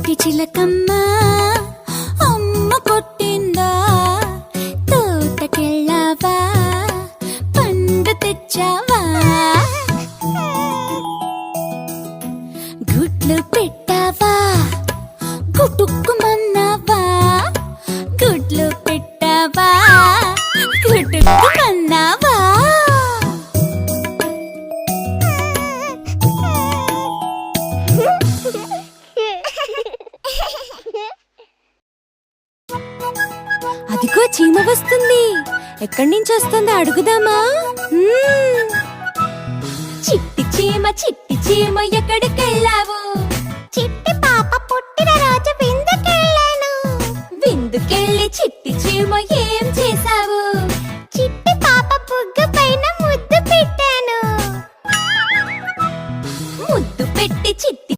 చిట్టి చిలకమ్మ అమ్మ కొట్టిందా, తోటకెళ్ళావా, పండు తెచ్చావా, గుడ్లు పెట్టావా, గుటుక్కుమన్నావా, గుడ్లు పెట్టావా, గుటుక్కుమన్నావా. అదిగో చీమ వస్తుంది. ఎక్కడి నుంచి వస్తుందో అడుగుదామా? చిట్టి చీమ ఎక్కడికెళ్ళావు?